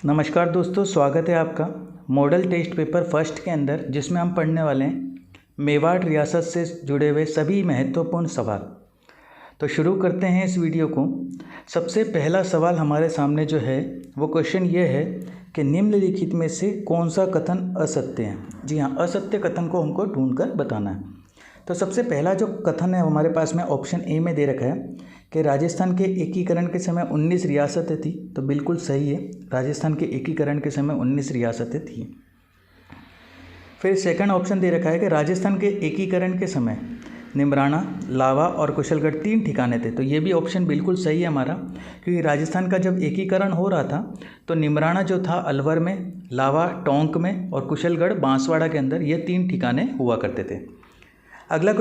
नमस्कार दोस्तों, स्वागत है आपका मॉडल टेस्ट पेपर फर्स्ट के अंदर, जिसमें हम पढ़ने वाले हैं मेवाड़ रियासत से जुड़े हुए सभी महत्वपूर्ण सवाल। तो शुरू करते हैं इस वीडियो को। सबसे पहला सवाल हमारे सामने जो है वो क्वेश्चन ये है कि निम्नलिखित में से कौन सा कथन असत्य है। जी हाँ, असत्य कथन को हमको ढूंढकर बताना है। तो सबसे पहला जो कथन है हमारे पास में ऑप्शन ए में दे रखा है कि राजस्थान के एकीकरण के समय 19 रियासतें थी। तो बिल्कुल सही है, राजस्थान के एकीकरण के समय 19 रियासतें थी। फिर सेकंड ऑप्शन दे रखा है कि राजस्थान के एकीकरण के समय निमराना, लावा और कुशलगढ़ 3 ठिकाने थे। तो ये भी ऑप्शन बिल्कुल सही है हमारा, क्योंकि राजस्थान का जब एकीकरण हो रहा था तो निमराना जो था अलवर में, लावा टोंक में और कुशलगढ़ बांसवाड़ा के अंदर, ये 3 ठिकाने हुआ करते थे। अगला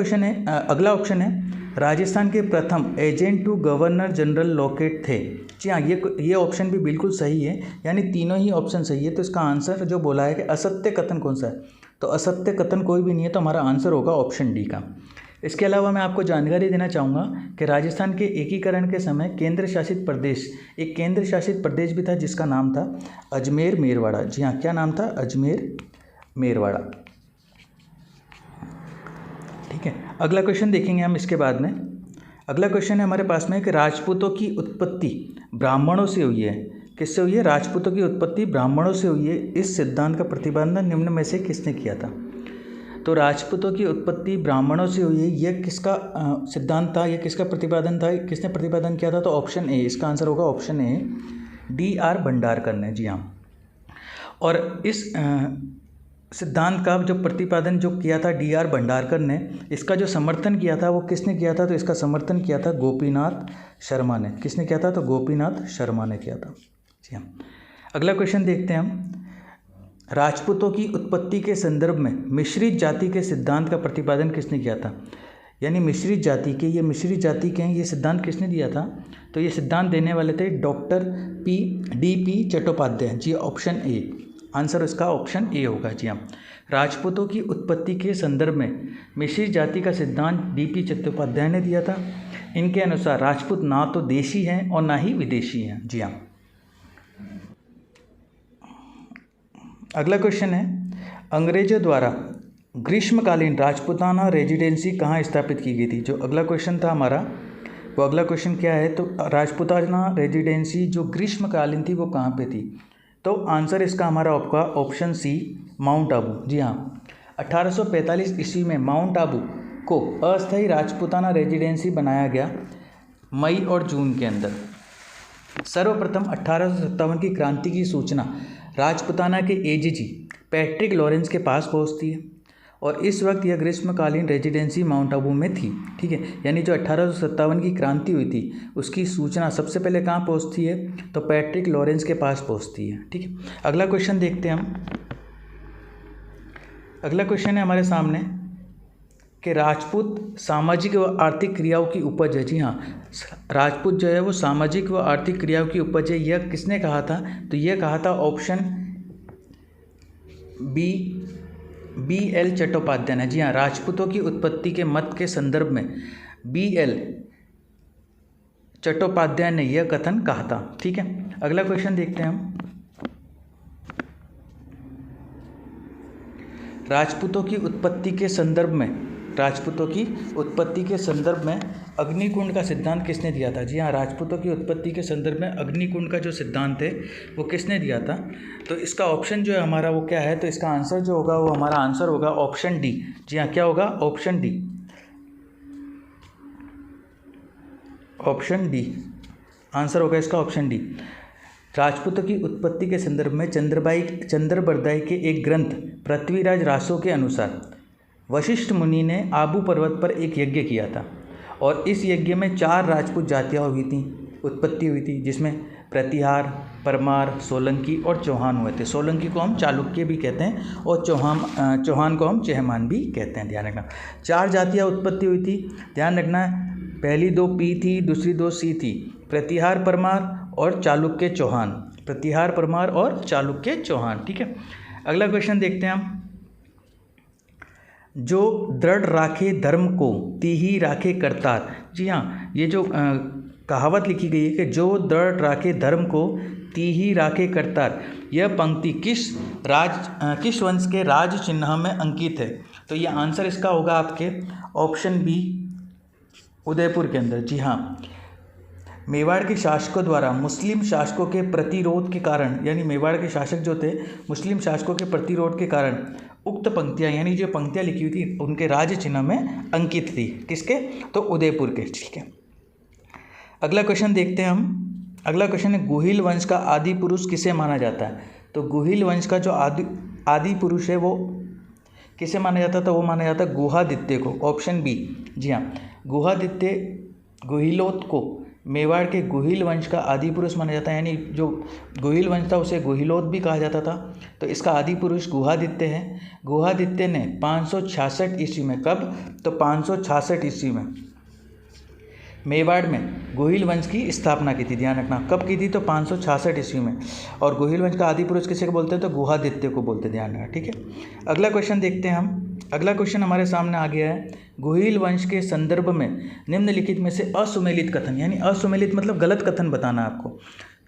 ऑप्शन है राजस्थान के प्रथम agent to governor general Lockett थे। जी हाँ, ये ऑप्शन भी बिल्कुल सही है, यानी तीनों ही ऑप्शन सही है। तो इसका आंसर जो बोला है कि असत्य कथन कौन सा है, तो असत्य कथन कोई भी नहीं है, तो हमारा आंसर होगा ऑप्शन डी का। इसके अलावा मैं आपको जानकारी देना चाहूँगा कि राजस्थान के एकीकरण के समय एक केंद्र शासित प्रदेश भी था, जिसका नाम था अजमेर मेरवाड़ा। जी हाँ, क्या नाम था? अजमेर मेरवाड़ा। ठीक है, अगला क्वेश्चन देखेंगे हम इसके बाद में। अगला क्वेश्चन है हमारे पास में कि राजपूतों की उत्पत्ति ब्राह्मणों से हुई है। किससे हुई है? राजपूतों की उत्पत्ति ब्राह्मणों से हुई है। इस सिद्धांत का प्रतिपादन निम्न में से किसने किया था? तो राजपूतों की उत्पत्ति ब्राह्मणों से हुई है, यह किसका सिद्धांत था, यह किसका प्रतिपादन था, किसने प्रतिपादन किया था? तो ऑप्शन ए, इसका आंसर होगा ऑप्शन ए, D.R. भंडारकर ने। जी हाँ, और इस सिद्धांत का जो प्रतिपादन जो किया था D.R. भंडारकर ने, इसका जो समर्थन किया था वो किसने किया था? तो इसका समर्थन किया था गोपीनाथ शर्मा ने। किसने किया था? तो गोपीनाथ शर्मा ने किया था। जी हाँ, अगला क्वेश्चन देखते हैं हम। राजपूतों की उत्पत्ति के संदर्भ में मिश्रित जाति के सिद्धांत का प्रतिपादन किसने किया था? यानी मिश्रित जाति के हैं, ये सिद्धांत किसने दिया था? तो ये सिद्धांत देने वाले थे डॉक्टर D.P. चट्टोपाध्याय। जी, ऑप्शन ए, आंसर इसका ऑप्शन ए होगा। जी हाँ, राजपूतों की उत्पत्ति के संदर्भ में मिश्रित जाति का सिद्धांत D.P. चट्टोपाध्याय ने दिया था। इनके अनुसार राजपूत ना तो देशी हैं और ना ही विदेशी हैं। जी हाँ, अगला क्वेश्चन है अंग्रेजों द्वारा ग्रीष्मकालीन राजपूताना रेजिडेंसी कहाँ स्थापित की गई थी? जो अगला क्वेश्चन था हमारा, वो अगला क्वेश्चन क्या है? तो राजपूताना रेजिडेंसी जो ग्रीष्मकालीन थी वो कहाँ पे थी? तो आंसर इसका हमारा होगा ऑप्शन सी, माउंट आबू। जी हाँ, 1845 ईस्वी में माउंट आबू को अस्थायी राजपूताना रेजिडेंसी बनाया गया मई और जून के अंदर। सर्वप्रथम 1857 की क्रांति की सूचना राजपूताना के एजीजी पैट्रिक लॉरेंस के पास पहुंचती है, और इस वक्त यह ग्रीष्मकालीन रेजिडेंसी माउंट आबू में थी। ठीक है, यानी जो 1857 की क्रांति हुई थी उसकी सूचना सबसे पहले कहाँ पहुँचती है? तो पैट्रिक लॉरेंस के पास पहुँचती है। ठीक है, अगला क्वेश्चन देखते हैं हम। अगला क्वेश्चन है हमारे सामने कि राजपूत सामाजिक व आर्थिक क्रियाओं की उपज है। जी हाँ, राजपूत जो है वो सामाजिक व आर्थिक क्रियाओं की उपज है, यह किसने कहा था? तो यह कहा था ऑप्शन B.L. चट्टोपाध्याय ने। जी हाँ, राजपूतों की उत्पत्ति के मत के संदर्भ में B.L. चट्टोपाध्याय ने यह कथन कहा था। ठीक है, अगला क्वेश्चन देखते हैं हम। राजपूतों की उत्पत्ति के संदर्भ में अग्निकुंड का सिद्धांत किसने दिया था? जी हाँ, राजपूतों की उत्पत्ति के संदर्भ में अग्निकुंड का जो सिद्धांत है वो किसने दिया था? तो इसका ऑप्शन जो है हमारा वो क्या है? तो इसका आंसर जो होगा वो हमारा आंसर होगा ऑप्शन डी। जी हाँ, क्या होगा? Option D, option D answer होगा इसका, ऑप्शन डी। राजपूतों की उत्पत्ति के संदर्भ में चंद्रबरदाई के एक ग्रंथ पृथ्वीराज रासो के अनुसार वशिष्ठ मुनि ने आबू पर्वत पर एक यज्ञ किया था, और इस यज्ञ में 4 राजपूत जातियाँ उत्पत्ति हुई थी, जिसमें प्रतिहार, परमार, सोलंकी और चौहान हुए थे। सोलंकी को हम चालुक्य भी कहते हैं और चौहान को हम चेहमान भी कहते हैं। ध्यान रखना, 4 जातियाँ उत्पत्ति हुई थी। ध्यान रखना, पहली 2 P थी, दूसरी 2 C थी, प्रतिहार, परमार और चालुक्य चौहान। प्रतिहार, परमार और चालुक्य चौहान। ठीक है, अगला क्वेश्चन देखते हैं हम। जो दृढ़ राखे धर्म को तिहि राखे करतार। जी हाँ, ये जो कहावत लिखी गई है कि जो दृढ़ राखे धर्म को ती ही राखे करतार, यह पंक्ति किस वंश के राज चिन्ह में अंकित है? तो ये आंसर इसका होगा आपके ऑप्शन बी, उदयपुर के अंदर। जी हाँ, मेवाड़ के शासकों द्वारा मुस्लिम शासकों के प्रतिरोध के कारण, यानी मेवाड़ के शासक जो थे मुस्लिम शासकों के प्रतिरोध के कारण उक्त पंक्तियाँ, यानी जो पंक्तियाँ लिखी हुई थी उनके राज चिन्ह में अंकित थी। किसके? तो उदयपुर के। ठीक है, अगला क्वेश्चन देखते हैं हम। अगला क्वेश्चन है, गुहिल वंश का आदि पुरुष किसे माना जाता है? तो गुहिल वंश का जो आदि पुरुष है वो किसे माना जाता था? वो माना जाता है गुहादित्य को। Option B. जी हाँ, गुहादित्य गुहिलोत को मेवाड़ के गुहिल वंश का आदि पुरुष माना जाता है, यानी जो गुहिल वंश था उसे गुहिलोत भी कहा जाता था। तो इसका आदि पुरुष गुहादित्य है। गुहादित्य ने 566 ईस्वी में, कब? तो 566 ईस्वी में मेवाड़ में गुहिल वंश की स्थापना की थी। ध्यान रखना, कब की थी? तो 566 ईस्वी में। और गुहिल वंश का आदि पुरुष किसे बोलते हैं? तो गुहादित्य को बोलते हैं। ध्यान रखना, ठीक है। अगला क्वेश्चन देखते हैं हम। अगला क्वेश्चन हमारे सामने आ गया है, गुहिल वंश के संदर्भ में निम्नलिखित में से असुमेलित कथन, यानी असुमेलित मतलब गलत कथन बताना आपको।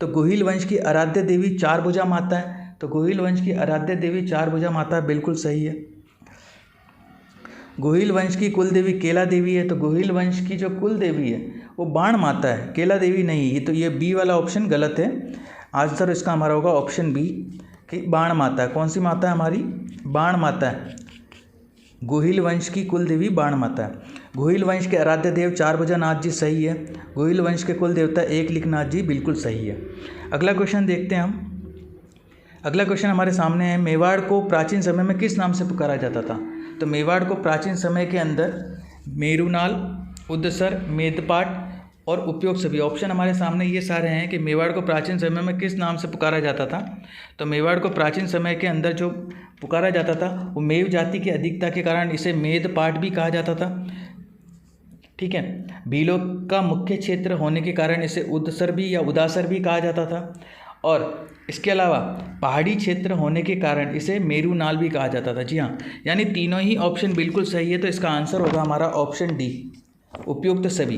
तो गुहिल वंश की आराध्य देवी चारभुजा माता है। तो गुहिल वंश की आराध्य देवी चारभुजा माता है, बिल्कुल सही है। गुहिल वंश की कुल देवी केला देवी है। तो गुहिल वंश की जो कुल देवी है वो बाण माता है, केला देवी नहीं है। तो ये बी वाला ऑप्शन गलत है। आंसर इसका हमारा होगा ऑप्शन बी कि बाण माता है। कौन सी माता है हमारी? बाण माता है। गुहिल वंश की कुल देवी बाण माता है। गुहिल वंश के आराध्य देव चारभुजा नाथ जी, सही है। गुहिल वंश के कुल देवता एकलिंगनाथ जी, बिल्कुल सही है। अगला क्वेश्चन देखते हैं हम। अगला क्वेश्चन हमारे सामने है, मेवाड़ को प्राचीन समय में किस नाम से पुकारा जाता था? तो मेवाड़ को प्राचीन समय के अंदर मेरुनाल, उद्दसर, मेदपाट और उपयोग सभी, ऑप्शन हमारे सामने ये सारे हैं कि मेवाड़ को प्राचीन समय में किस नाम से पुकारा जाता था। तो मेवाड़ को प्राचीन समय के अंदर जो पुकारा जाता था वो मेव जाति की अधिकता के कारण इसे मेदपाट भी कहा जाता था। ठीक है, भीलों का मुख्य क्षेत्र होने के कारण इसे उद्दसर भी या उदासर भी कहा जाता था। और इसके अलावा पहाड़ी क्षेत्र होने के कारण इसे मेरुनाल भी कहा जाता था। जी हाँ, यानी तीनों ही ऑप्शन बिल्कुल सही है। तो इसका आंसर होगा हमारा ऑप्शन डी, उपयुक्त सभी।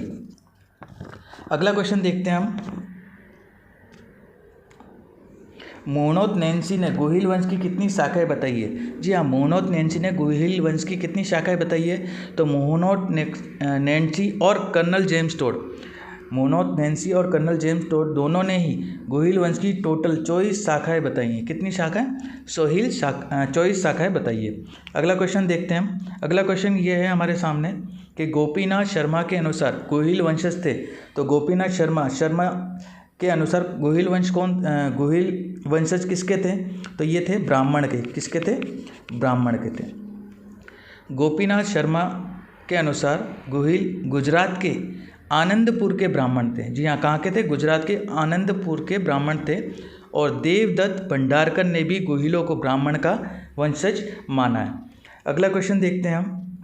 अगला क्वेश्चन देखते हैं हम। मोहनोद नैन्सी ने गुहिल वंश की कितनी शाखाएं बताई है? जी हाँ, मोहनोद नैन्सी ने गुहिल वंश की कितनी शाखाएं बताई है? तो मोहनोद नैन्सी और कर्नल जेम्स टोड, मोहनोद नैन्सी और कर्नल जेम्स टोड दोनों ने ही गुहिल वंश की टोटल 24 शाखाएं बताई हैं। कितनी शाखाएं? 24 शाखाएं बताई है। अगला क्वेश्चन देखते हैं हम। अगला क्वेश्चन ये है हमारे सामने कि गोपीनाथ शर्मा के अनुसार गुहिल वंशज थे। तो गोपीनाथ शर्मा के अनुसार गुहिल वंशज किसके थे? तो ये थे ब्राह्मण के। किसके थे? ब्राह्मण के थे। गोपीनाथ शर्मा के अनुसार गुहिल गुजरात के आनंदपुर के ब्राह्मण थे। जी हाँ, कहाँ के थे? गुजरात के आनंदपुर के ब्राह्मण थे। और देवदत्त भंडारकर ने भी गुहिलों को ब्राह्मण का वंशज माना है। अगला क्वेश्चन देखते हैं हम।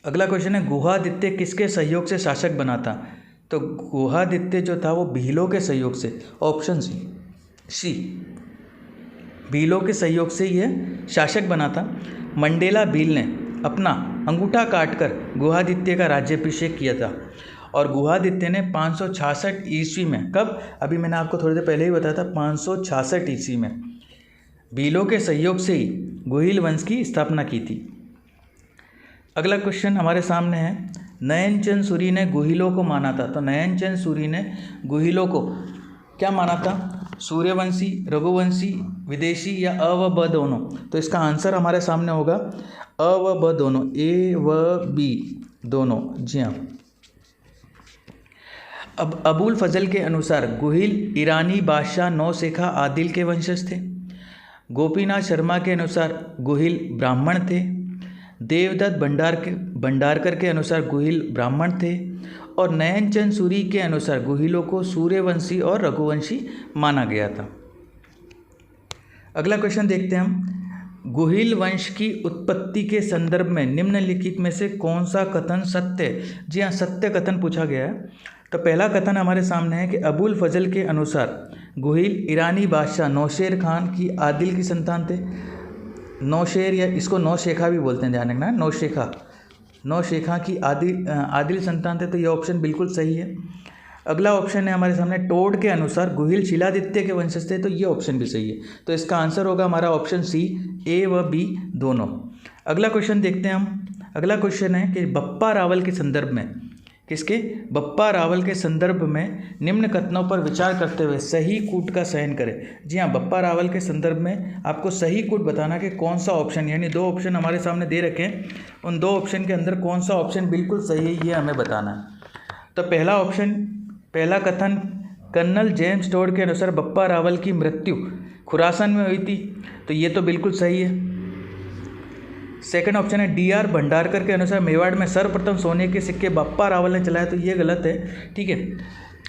अगला क्वेश्चन है, गुहादित्य किसके सहयोग से शासक बना था? तो गुहादित्य जो था वो भीलों के सहयोग से। ऑप्शन सी, भीलों के सहयोग से यह शासक बना था। मंडेला भील ने अपना अंगूठा काटकर गुहादित्य का राज्याभिषेक किया था। और गुहादित्य ने 566 ईस्वी में, कब? अभी मैंने आपको थोड़ी देर पहले ही बताया था, 566 ईस्वी में भीलों के सहयोग से ही गुहिल वंश की स्थापना की थी। अगला क्वेश्चन हमारे सामने है, नयनचंद सूरी ने गुहिलों को माना था। तो नयनचंद सूरी ने गुहिलों को क्या माना था? सूर्यवंशी, रघुवंशी, विदेशी या अ व ब दोनों? तो इसका आंसर हमारे सामने होगा अ व ब दोनों, ए व बी दोनों। जी हाँ। अब अबुल फजल के अनुसार गुहिल ईरानी बादशाह नौशेखा आदिल के वंशज थे। गोपीनाथ शर्मा के अनुसार गुहिल ब्राह्मण थे। देवदत्त भंडारकर के अनुसार गुहिल ब्राह्मण थे। और नयनचंद सूरी के अनुसार गुहिलों को सूर्यवंशी और रघुवंशी माना गया था। अगला क्वेश्चन देखते हैं हम। गुहिल वंश की उत्पत्ति के संदर्भ में निम्नलिखित में से कौन सा कथन सत्य है? जी हाँ, सत्य कथन पूछा गया है। तो पहला कथन हमारे सामने है कि अबुल फजल के अनुसार गुहिल ईरानी बादशाह नौशेर खान की आदिल की संतान थे। नौशेर या इसको नौशेखा भी बोलते हैं, ध्यान रखना, नौशेखा की आदिल संतान थे। तो ये ऑप्शन बिल्कुल सही है। अगला ऑप्शन है हमारे सामने, टोड के अनुसार गुहिल शिलादित्य के वंशज थे, तो ये ऑप्शन भी सही है। तो इसका आंसर होगा हमारा ऑप्शन सी, ए व बी दोनों। अगला क्वेश्चन देखते हैं हम। अगला क्वेश्चन है कि बप्पा रावल के संदर्भ में, किसके, बप्पा रावल के संदर्भ में निम्न कथनों पर विचार करते हुए सही कूट का चयन करें। जी हाँ, बप्पा रावल के संदर्भ में आपको सही कूट बताना कि कौन सा ऑप्शन, यानी दो ऑप्शन हमारे सामने दे रखे हैं, उन दो ऑप्शन के अंदर कौन सा ऑप्शन बिल्कुल सही है ये हमें बताना है। तो पहला ऑप्शन, पहला कथन, कर्नल जेम्स टोड के अनुसार बप्पा रावल की मृत्यु खुरासान में हुई थी, तो ये तो बिल्कुल सही है। सेकंड ऑप्शन है डी.आर. भंडारकर के अनुसार मेवाड़ में सर्वप्रथम सोने के सिक्के बप्पा रावल ने चलाया, तो ये गलत है। ठीक है,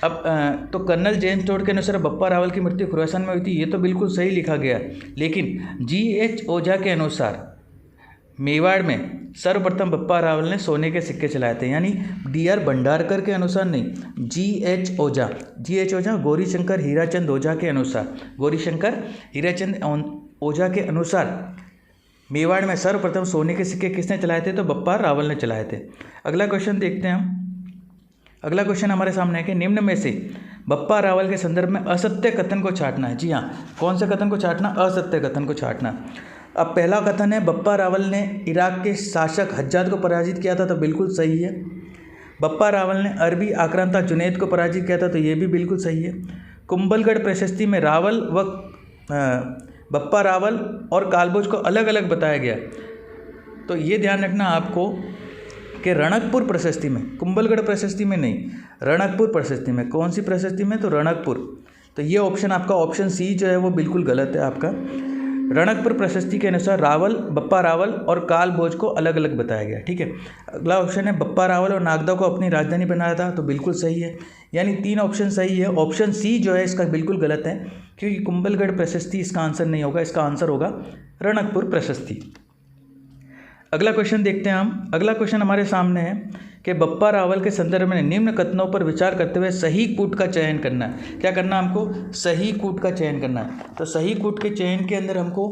अब तो कर्नल जेम्स टोड के अनुसार बप्पा रावल की मृत्यु खुरासान में हुई थी, ये तो बिल्कुल सही लिखा गया। लेकिन जी.एच. ओझा के अनुसार मेवाड़ में सर्वप्रथम बप्पा रावल ने सोने के सिक्के चलाए थे, यानी डी.आर. भंडारकर के अनुसार नहीं, जी.एच. ओझा, जी.एच. ओझा गौरीशंकर हीराचंद ओझा के अनुसार, गौरीशंकर हीराचंद ओझा के अनुसार मेवाड़ में सर्वप्रथम सोने के सिक्के किसने चलाए थे, तो बप्पा रावल ने चलाए थे। अगला क्वेश्चन देखते हैं हम। अगला क्वेश्चन हमारे सामने है कि निम्न में से बप्पा रावल के संदर्भ में असत्य कथन को छांटना है। जी हाँ, कौन से कथन को छांटना, असत्य कथन को छांटना। अब पहला कथन है बप्पा रावल ने इराक के शासक हज्जाज को पराजित किया था, तो बिल्कुल सही है। बप्पा रावल ने अरबी आक्रांता जुनैद को पराजित किया था, तो ये भी बिल्कुल सही है। कुंभलगढ़ प्रशस्ति में रावल व बप्पा रावल और कालभोज को अलग अलग बताया गया, तो ये ध्यान रखना आपको कि रणकपुर प्रशस्ति में, कुंभलगढ़ प्रशस्ति में नहीं, रणकपुर प्रशस्ति में। कौन सी प्रशस्ति में, तो रणकपुर। तो ये ऑप्शन आपका ऑप्शन सी जो है वो बिल्कुल गलत है आपका। रणकपुर प्रशस्ति के अनुसार रावल, बप्पा रावल और कालभोज को अलग अलग बताया गया। ठीक है, अगला ऑप्शन है बप्पा रावल और नागदा को अपनी राजधानी बनाया था, तो बिल्कुल सही है। यानी तीन ऑप्शन सही है। ऑप्शन सी जो है इसका बिल्कुल गलत है, क्योंकि कुंभलगढ़ प्रशस्ति इसका आंसर नहीं होगा, इसका आंसर होगा रणकपुर प्रशस्ति। अगला क्वेश्चन देखते हैं हम। अगला क्वेश्चन हमारे सामने है कि बप्पा रावल के संदर्भ में निम्न कथनों पर विचार करते हुए सही कूट का चयन करना है। क्या करना है हमको, सही कूट का चयन करना है। तो सही कूट के चयन के अंदर हमको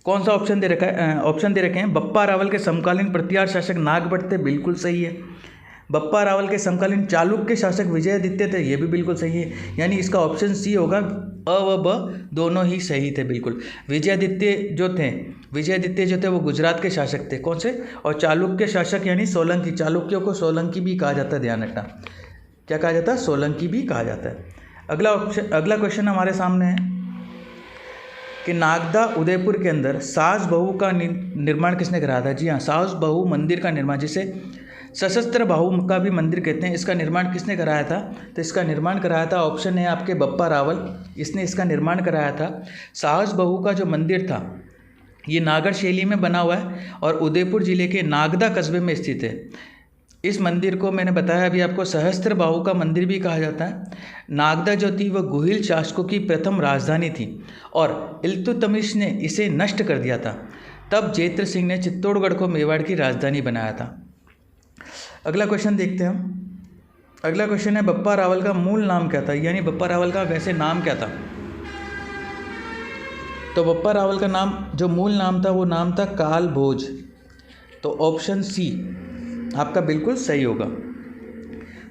कौन सा ऑप्शन दे रखा है, ऑप्शन दे रखे हैं बप्पा रावल के समकालीन प्रतिहार शासक नागभट्ट थे, बिल्कुल सही है। बप्पा रावल के समकालीन चालुक्य शासक विजयादित्य थे, ये भी बिल्कुल सही है। यानी इसका ऑप्शन सी होगा, अ व ब दोनों ही सही थे बिल्कुल। विजयादित्य जो थे वो गुजरात के शासक थे, कौन से, और चालुक्य शासक यानी सोलंकी, चालुक्यों को सोलंकी भी कहा जाता है, ध्यान रखना। क्या कहा जाता है, सोलंकी भी कहा जाता है। अगला क्वेश्चन हमारे सामने है कि नागदा उदयपुर के अंदर सास बहू का निर्माण किसने कराया था। जी हाँ, सास बहू मंदिर का निर्माण, जिसे सशस्त्र बाहु का भी मंदिर कहते हैं, इसका निर्माण किसने कराया था, तो इसका निर्माण कराया था, ऑप्शन है आपके बप्पा रावल, इसने इसका निर्माण कराया था। सास बहू का जो मंदिर था ये नागर शैली में बना हुआ है और उदयपुर जिले के नागदा कस्बे में स्थित है। इस मंदिर को मैंने बताया अभी आपको सहस्त्र बाहु का मंदिर भी कहा जाता है। नागदा जो थी वह गुहिल शासकों की प्रथम राजधानी थी और इल्तुतमिश ने इसे नष्ट कर दिया था। तब जयद्रथ सिंह ने चित्तौड़गढ़ को मेवाड़ की राजधानी बनाया था। अगला क्वेश्चन देखते हैं हम। अगला क्वेश्चन है बप्पा रावल का मूल नाम क्या था, यानी बप्पा रावल का वैसे नाम क्या था। तो बप्पा रावल का नाम, जो मूल नाम था वो नाम था कालभोज। तो ऑप्शन सी आपका बिल्कुल सही होगा।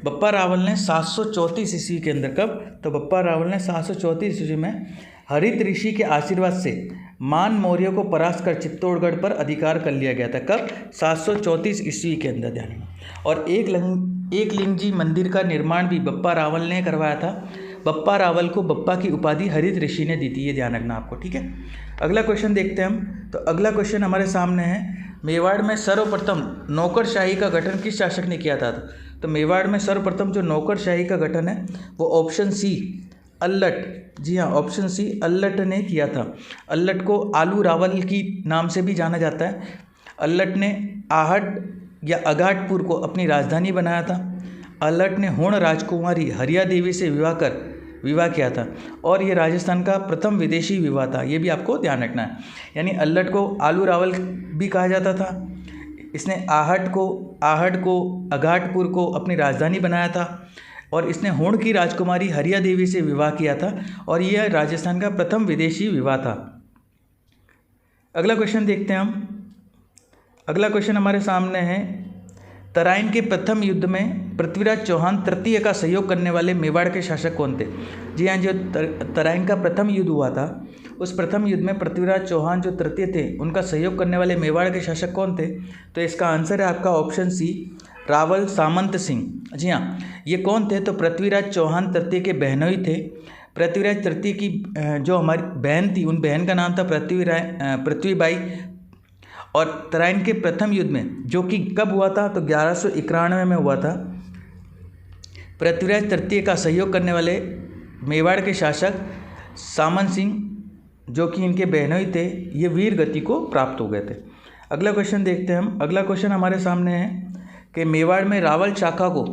बप्पा रावल ने 734 ईस्वी के अंदर, कब, तो बप्पा रावल ने 734 ईस्वी में हरित ऋषि के आशीर्वाद से मान मौर्य को परास्त कर चित्तौड़गढ़ पर अधिकार कर लिया गया था। कब, 734 ईस्वी के अंदर, ध्यान। और एक लिंगजी मंदिर का निर्माण भी बप्पा रावल ने करवाया था। बप्पा रावल को बप्पा की उपाधि हरित ऋषि ने दी थी, ये ध्यान रखना आपको, ठीक है। अगला क्वेश्चन देखते हैं हम। तो अगला क्वेश्चन हमारे सामने है, मेवाड़ में सर्वप्रथम नौकरशाही का गठन किस शासक ने किया था। तो मेवाड़ में सर्वप्रथम जो नौकरशाही का गठन है वो ऑप्शन सी अल्लट, जी हाँ, ऑप्शन सी अल्लट ने किया था। अल्लट को आलू रावल की नाम से भी जाना जाता है। अल्लट ने आहट या अघाटपुर को अपनी राजधानी बनाया था। अल्लट ने होण राजकुमारी हरिया देवी से विवाह किया था और ये राजस्थान का प्रथम विदेशी विवाह था, ये भी आपको ध्यान रखना है। यानी अल्लट को आलू रावल भी कहा जाता था। इसने आहट को अघाटपुर को अपनी राजधानी बनाया था और इसने होण की राजकुमारी हरिया देवी से विवाह किया था और यह राजस्थान का प्रथम विदेशी विवाह था। अगला क्वेश्चन देखते हैं हम। अगला क्वेश्चन हमारे सामने है, तराइन के प्रथम युद्ध में पृथ्वीराज चौहान तृतीय का सहयोग करने वाले मेवाड़ के शासक कौन थे? जी हाँ, जो तराइन का प्रथम युद्ध हुआ था, उस प्रथम युद्ध में पृथ्वीराज चौहान जो तृतीय थे, उनका सहयोग करने वाले मेवाड़ के शासक कौन थे? तो इसका आंसर है आपका ऑप्शन सी, रावल सामंत सिंह। जी हाँ, ये कौन थे? तो पृथ्वीराज चौहान तृतीय के बहनोई थे। पृथ्वीराज तृतीय की जो हमारी बहन थी, उन बहन का नाम था पृथ्वीबाई। और तराइन के प्रथम युद्ध में, जो कि कब हुआ था? तो 1191 में हुआ था। पृथ्वीराज तृतीय का सहयोग करने वाले मेवाड़ के शासक सामंत सिंह, जो कि इनके बहनोई थे, ये वीर गति को प्राप्त हो गए थे। अगला क्वेश्चन देखते हैं हम। अगला क्वेश्चन हमारे सामने है कि मेवाड़ में रावल शाखा को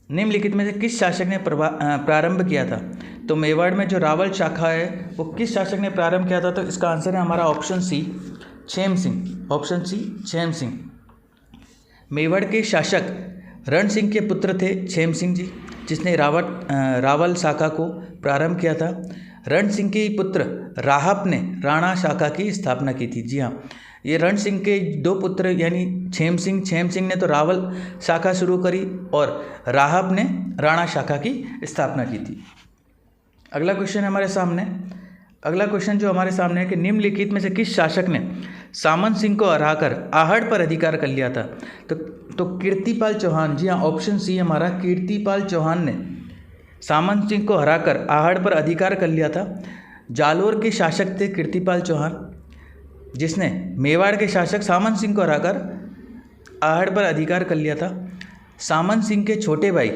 निम्नलिखित में से किस शासक ने प्रारंभ किया था? तो मेवाड़ में जो रावल शाखा है, वो किस शासक ने प्रारंभ किया था? तो इसका आंसर है हमारा option C, Chhem Singh. Option C, Chhem Singh. Mewar के शासक रण सिंह के पुत्र थे छेम सिंह जी, जिसने रावल शाखा को प्रारंभ किया था। रण सिंह के पुत्र राहप ने राणा शाखा की स्थापना की थी। जी हाँ, ये रण सिंह के दो पुत्र यानी छेम सिंह ने तो रावल शाखा शुरू करी और राहप ने राणा शाखा की स्थापना की थी। अगला क्वेश्चन हमारे सामने, अगला क्वेश्चन जो हमारे सामने है कि निम्नलिखित में से किस शासक ने सामंत सिंह को हराकर आहड़ पर अधिकार कर लिया था? तो कीर्तिपाल चौहान। जी हाँ, ऑप्शन सी हमारा, कीर्तिपाल चौहान ने सामंत सिंह को हराकर आहड़ पर अधिकार कर लिया था। जालोर के शासक थे कीर्तिपाल चौहान, जिसने मेवाड़ के शासक सामंत सिंह को हराकर आहड़ पर अधिकार कर लिया था। सामंत सिंह के छोटे भाई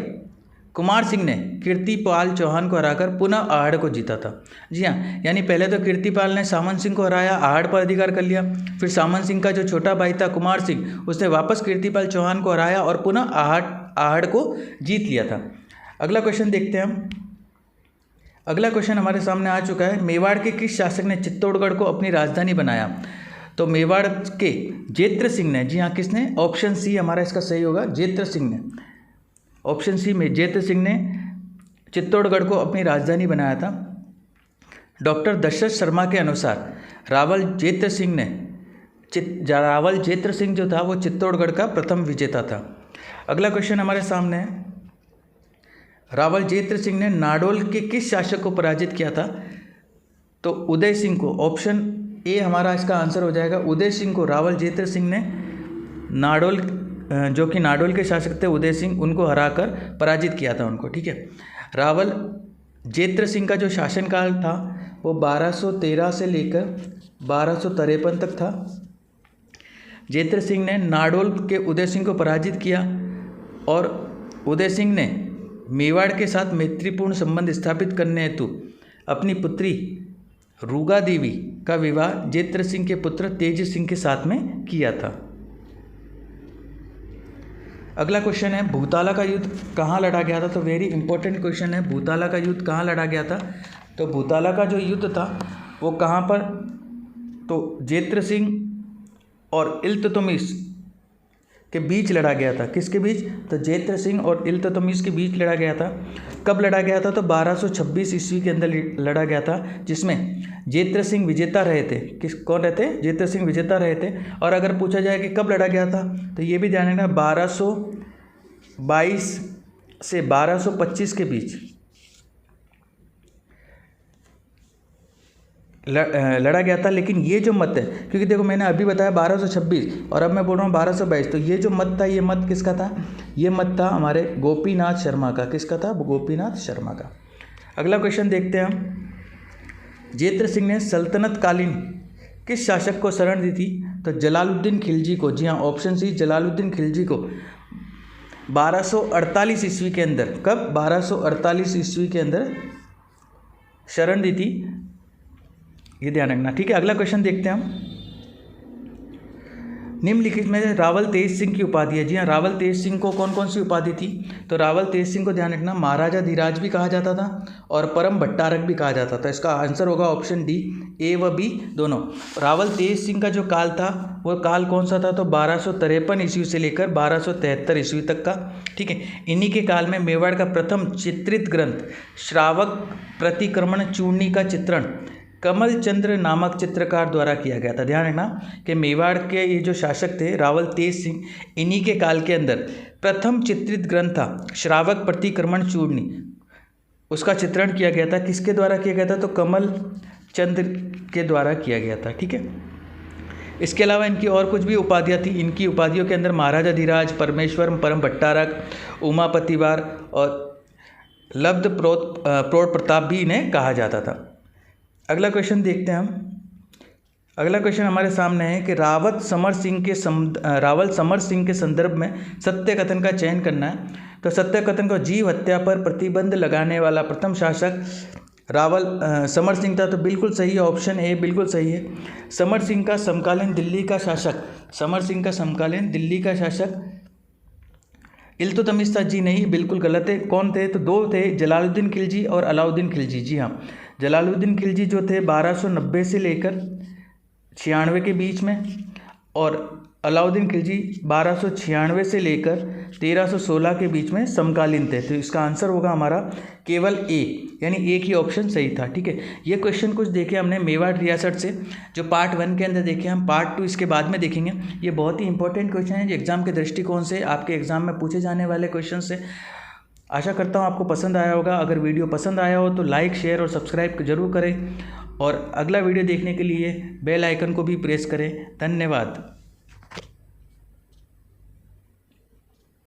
कुमार सिंह ने कीर्तिपाल चौहान को हराकर पुनः आहड़ को जीता था। जी हाँ, यानी पहले तो कीर्तिपाल ने सामंत सिंह को हराया, आहड़ पर अधिकार कर लिया। फिर सामंत सिंह का जो छोटा भाई था कुमार सिंह, उसने वापस कीर्तिपाल चौहान को हराया और पुनः आहड़ को जीत लिया था। अगला क्वेश्चन देखते हैं हम। अगला क्वेश्चन हमारे सामने आ चुका है, मेवाड़ के किस शासक ने चित्तौड़गढ़ को अपनी राजधानी बनाया? तो मेवाड़ के जेत्र सिंह ने। जी हाँ, किसने? ऑप्शन सी हमारा इसका सही होगा, जेत्र सिंह ने। ऑप्शन सी में जेत्र सिंह ने चित्तौड़गढ़ को अपनी राजधानी बनाया था। डॉक्टर दशरथ शर्मा के अनुसार रावल जेत्र सिंह जो था वो चित्तौड़गढ़ का प्रथम विजेता था। अगला क्वेश्चन हमारे सामने है, रावल जेत्र सिंह ने नाडोल के किस शासक को पराजित किया था? तो उदय सिंह को। ऑप्शन ए हमारा इसका आंसर हो जाएगा, उदय सिंह को रावल जेत्र सिंह ने नाडोल, जो कि नाडोल के शासक थे उदय सिंह, उनको हराकर पराजित किया था उनको। ठीक है, रावल जेत्र सिंह का जो शासनकाल था वो 1213 से लेकर 1253 तक था। जेत्र सिंह ने नाडोल के उदय सिंह को पराजित किया और उदय सिंह ने मेवाड़ के साथ मैत्रीपूर्ण संबंध स्थापित करने हेतु अपनी पुत्री रूगा देवी का विवाह जेत्र सिंह के पुत्र तेज सिंह के साथ में किया था। अगला क्वेश्चन है, भूताला का युद्ध कहाँ लड़ा गया था? तो वेरी इंपॉर्टेंट क्वेश्चन है, भूताला का युद्ध कहाँ लड़ा गया था? तो भूताला का जो युद्ध था वो कहाँ पर? तो जेत्र सिंह और इल्तुतमिश के बीच लड़ा गया था। किसके बीच? तो जेत्र सिंह और इल्तुतमिश के बीच लड़ा गया था। कब लड़ा गया था? तो 1226 ईस्वी के अंदर लड़ा गया था, जिसमें जेत्र सिंह विजेता रहे थे। कौन रहते? जेत्र सिंह विजेता रहे थे। और अगर पूछा जाए कि कब लड़ा गया था, तो ये भी ध्यान रखना 1222 से 1225 के बीच लड़ा गया था। लेकिन ये जो मत है, क्योंकि देखो मैंने अभी बताया 1226 और अब मैं बोल रहा हूँ 1222, तो ये जो मत था, ये मत किसका था? ये मत था हमारे गोपीनाथ शर्मा का। किसका था? गोपीनाथ शर्मा का। अगला क्वेश्चन देखते हैं हम, जेत्र सिंह ने सल्तनत कालीन किस शासक को शरण दी थी? तो जलालुद्दीन खिलजी को। जी हाँ, ऑप्शन सी जलालुद्दीन खिलजी को 1248 ईस्वी के अंदर। कब? 1248 ईस्वी के अंदर शरण दी थी, ये ध्यान रखना। ठीक है, अगला क्वेश्चन देखते हैं हम। निम्नलिखित में रावल तेज सिंह की उपाधि है। जी हाँ, रावल तेज सिंह को कौन कौन सी उपाधि थी? तो रावल तेज सिंह को ध्यान रखना, महाराजा धीराज भी कहा जाता था और परम भट्टारक भी कहा जाता था। इसका आंसर होगा ऑप्शन डी, ए व बी दोनों। रावल तेज सिंह का जो काल था वो काल कौन सा था? तो 1253 ईस्वी से लेकर 1273 ईस्वी तक का। ठीक है, इन्हीं के काल में मेवाड़ का प्रथम चित्रित ग्रंथ श्रावक प्रतिक्रमण चूर्णी का चित्रण कमल चंद्र नामक चित्रकार द्वारा किया गया था। ध्यान रखना कि मेवाड़ के ये जो शासक थे रावल तेज सिंह, इन्हीं के काल के अंदर प्रथम चित्रित ग्रंथ था श्रावक प्रतिक्रमण चूर्णी, उसका चित्रण किया गया था। किसके द्वारा किया गया था? तो कमल चंद्र के द्वारा किया गया था। ठीक है, इसके अलावा इनकी और कुछ भी उपाधियाँ थी। इनकी उपाधियों के अंदर महाराजा धीराज, परमेश्वर, परम भट्टारक, उमापतिवार और लब्ध प्रौढ़ प्रताप भी इन्हें कहा जाता था। अगला क्वेश्चन देखते हैं हम। अगला क्वेश्चन हमारे सामने है कि रावल समर सिंह के संदर्भ में सत्य कथन का चयन करना है। तो सत्य कथन को जीव हत्या पर प्रतिबंध लगाने वाला प्रथम शासक रावल समर सिंह था। तो बिल्कुल सही है, ऑप्शन ए बिल्कुल सही है। समर सिंह का समकालीन दिल्ली का शासक इल्तुतमिश था जी, नहीं, बिल्कुल गलत है। कौन थे? तो दो थे, जलालुद्दीन खिलजी और अलाउद्दीन खिलजी। जी हाँ, जलालुद्दीन खिलजी जो थे 1290 से लेकर 96 के बीच में, और अलाउद्दीन खिलजी 1296 से लेकर 1316 के बीच में समकालीन थे। तो इसका आंसर होगा हमारा केवल ए, यानी एक ही ऑप्शन सही था। ठीक है, ये क्वेश्चन कुछ देखे हमने मेवाड़ रियासत से, जो पार्ट 1 के अंदर देखे, हम पार्ट 2 इसके बाद में देखेंगे। ये बहुत ही इंपॉर्टेंट क्वेश्चन है, जो एग्जाम के दृष्टिकोण से, आपके एग्जाम में पूछे जाने वाले क्वेश्चन से। आशा करता हूँ आपको पसंद आया होगा। अगर वीडियो पसंद आया हो तो लाइक, शेयर और सब्सक्राइब जरूर करें, और अगला वीडियो देखने के लिए बेल आइकन को भी प्रेस करें। धन्यवाद।